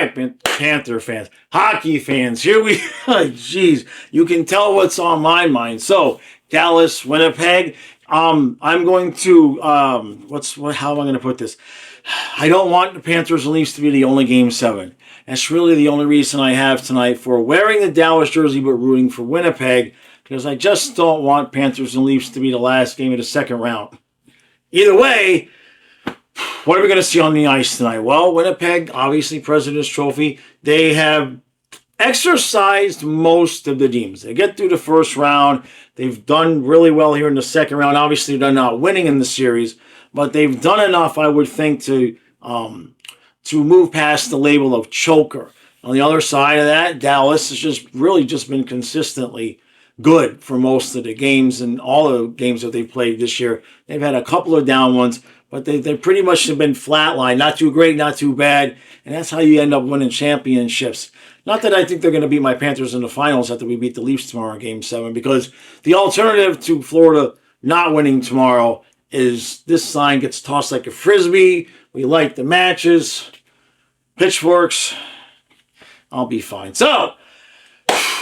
right, Panther fans, hockey fans, here we jeez, you can tell what's on my mind. So, Dallas, Winnipeg, I'm going to, how am I going to put this? I don't want the Panthers and Leafs to be the only Game 7. That's really the only reason I have tonight for wearing the Dallas jersey but rooting for Winnipeg, because I just don't want Panthers and Leafs to be the last game of the second round. Either way, what are we going to see on the ice tonight? Well, Winnipeg, obviously President's Trophy, they have exercised most of the demons. They get through the first round. They've done really well here in the second round. Obviously, they're not winning in the series, but they've done enough, I would think, to move past the label of choker. On the other side of that, Dallas has just been consistently good for most of the games, and all the games that they've played this year. They've had a couple of down ones, but they pretty much have been flatline. Not too great, not too bad, and that's how you end up winning championships. Not that I think they're going to beat my Panthers in the finals after we beat the Leafs tomorrow in Game 7, because the alternative to Florida not winning tomorrow is this sign gets tossed like a frisbee. We light the matches, pitchforks. I'll be fine. So,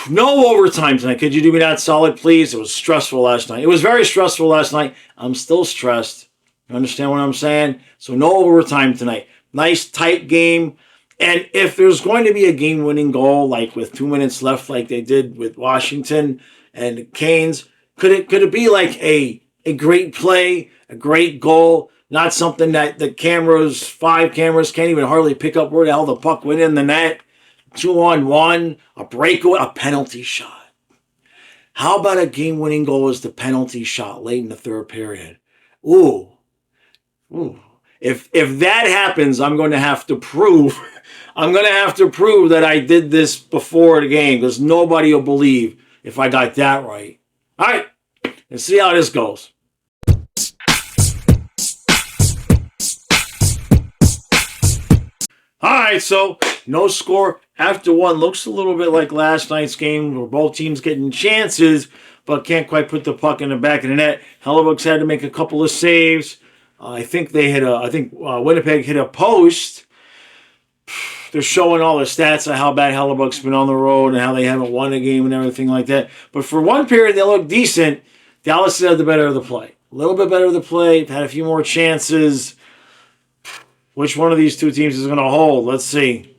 no overtime tonight. Could you do me that solid, please? It was stressful last night. It was very stressful last night. I'm still stressed. You understand what I'm saying? So no overtime tonight. Nice, tight game. And if there's going to be a game-winning goal, like with 2 minutes left, like they did with Washington and the Canes, could it be like a great play, a great goal, not something that the cameras, 5 cameras, can't even hardly pick up where the hell the puck went in the net? 2-on-1, a breakaway, a penalty shot. How about a game-winning goal as the penalty shot late in the third period? Ooh. If that happens, I'm going to have to prove that I did this before the game, because nobody will believe if I got that right. All right, let's see how this goes. All right, so no score after one. Looks a little bit like last night's game where both teams getting chances, but can't quite put the puck in the back of the net. Hellebuyck's had to make a couple of saves. I think Winnipeg hit a post. They're showing all the stats of how bad Hellebuyck's been on the road and how they haven't won a game and everything like that. But for one period, they look decent. Dallas had the better of the play. A little bit better of the play. Had a few more chances. Which one of these two teams is going to hold? Let's see.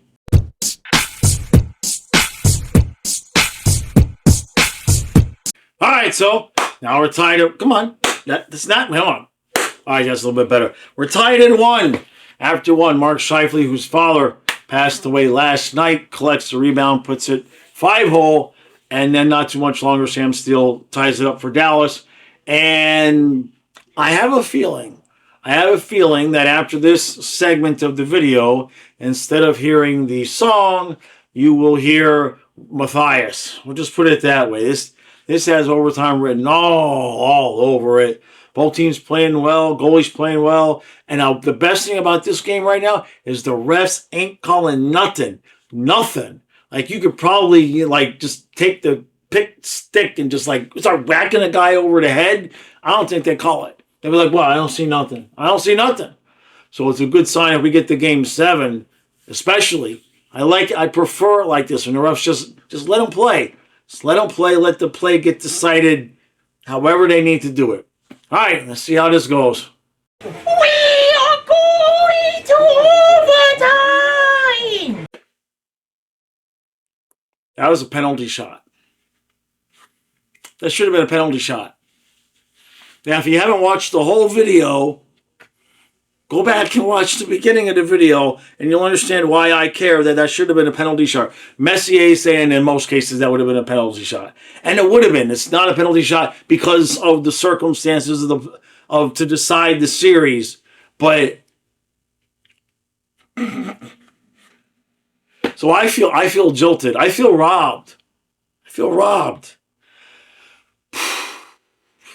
All right, so now we're tied up. Come on. That's not. Come on. All right, that's a little bit better. We're tied at 1. After 1, Mark Scheifele, whose father passed away last night, collects the rebound, puts it 5-hole, and then not too much longer, Sam Steele ties it up for Dallas. And I have a feeling that after this segment of the video, instead of hearing the song, you will hear Matthias. We'll just put it that way. This has overtime written all over it. Both teams playing well, goalies playing well. And the best thing about this game right now is the refs ain't calling nothing. Nothing. Like, you could probably, just take the pick stick and just, start whacking a guy over the head. I don't think they call it. They'll be like, well, I don't see nothing. I don't see nothing. So it's a good sign if we get to Game 7, especially. I prefer it like this when the refs just let them play. Just let them play. Let the play get decided however they need to do it. All right, let's see how this goes. We are going to overtime! That was a penalty shot. That should have been a penalty shot. Now, if you haven't watched the whole video, go back and watch the beginning of the video, and you'll understand why I care that should have been a penalty shot. Messier saying in most cases that would have been a penalty shot. And it would have been. It's not a penalty shot because of the circumstances of to decide the series. But so I feel jilted. I feel robbed.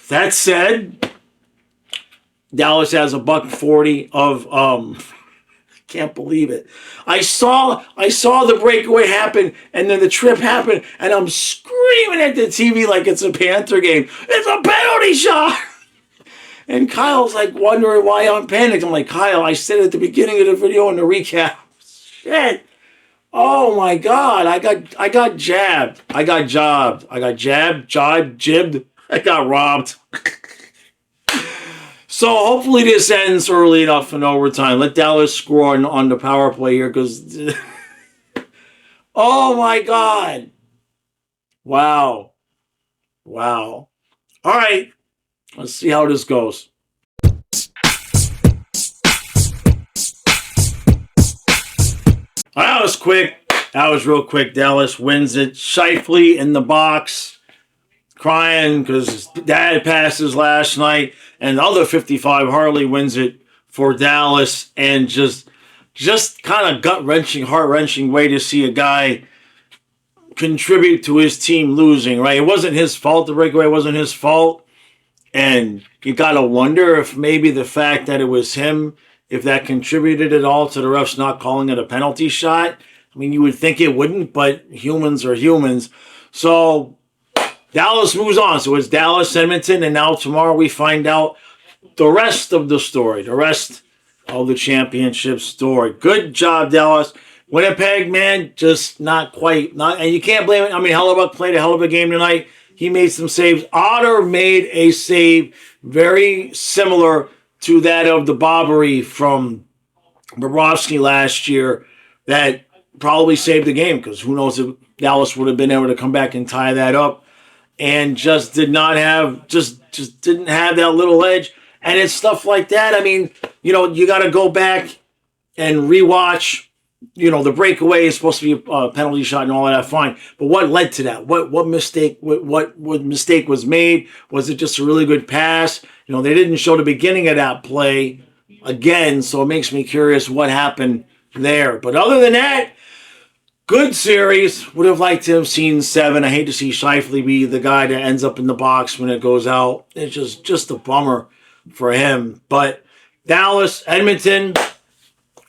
That said, Dallas has $140 of can't believe it. I saw the breakaway happen and then the trip happened and I'm screaming at the TV like it's a Panther game. It's a penalty shot. And Kyle's wondering why I'm panicked. I'm like, Kyle, I said at the beginning of the video in the recap. Shit. Oh my God! I got jabbed. I got jobbed. I got jabbed, jibed, jibbed. I got robbed. So hopefully this ends early enough in overtime. Let Dallas score on the power play here, because oh my God! Wow, wow. All right, let's see how this goes. That was quick. That was real quick. Dallas wins it. Shifley in the box, crying because his dad passes last night. And the other 55, Harley, wins it for Dallas. And just kind of gut-wrenching, heart-wrenching way to see a guy contribute to his team losing, right? It wasn't his fault. The breakaway wasn't his fault. And you got to wonder if maybe the fact that it was him, if that contributed at all to the refs not calling it a penalty shot. I mean, you would think it wouldn't, but humans are humans. So Dallas moves on. So it's Dallas, Edmonton, and now tomorrow we find out the rest of the story, the rest of the championship story. Good job, Dallas. Winnipeg, man, just not quite. And you can't blame it. I mean, Hellebuck played a hell of a game tonight. He made some saves. Otter made a save very similar to that of the Bobbery from Bobrovsky last year that probably saved the game, because who knows if Dallas would have been able to come back and tie that up, and just did not have, just didn't have that little edge. And it's stuff like that. I mean, you got to go back and rewatch. The breakaway is supposed to be a penalty shot and all of that, fine. But what led to that? What mistake? What mistake was made? Was it just a really good pass? They didn't show the beginning of that play again, so it makes me curious what happened there. But other than that, good series. Would have liked to have seen 7. I hate to see Shifley be the guy that ends up in the box when it goes out. It's just a bummer for him. But Dallas, Edmonton,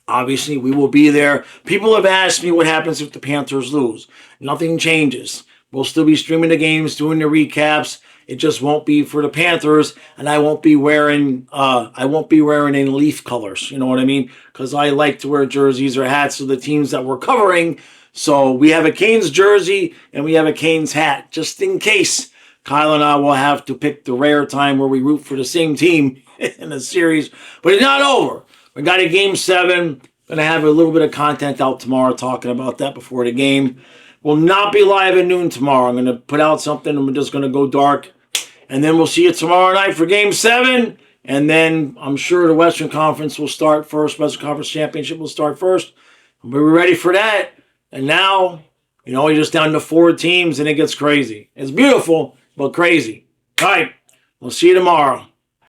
obviously we will be there. People have asked me what happens if the Panthers lose. Nothing changes. We'll still be streaming the games, doing the recaps. It just won't be for the Panthers, and I won't be wearing any Leaf colors. You know what I mean? Because I like to wear jerseys or hats of the teams that we're covering. So we have a Canes jersey and we have a Canes hat, just in case. Kyle and I will have to pick the rare time where we root for the same team in the series. But it's not over. We got a Game 7. Going to have a little bit of content out tomorrow talking about that before the game. Will not be live at noon tomorrow. I'm going to put out something and we're just going to go dark. And then we'll see you tomorrow night for Game 7. And then I'm sure the Western Conference will start first. Western Conference Championship will start first. We're ready for that. And now, you're just down to 4 teams and it gets crazy. It's beautiful, but crazy. All right. We'll see you tomorrow.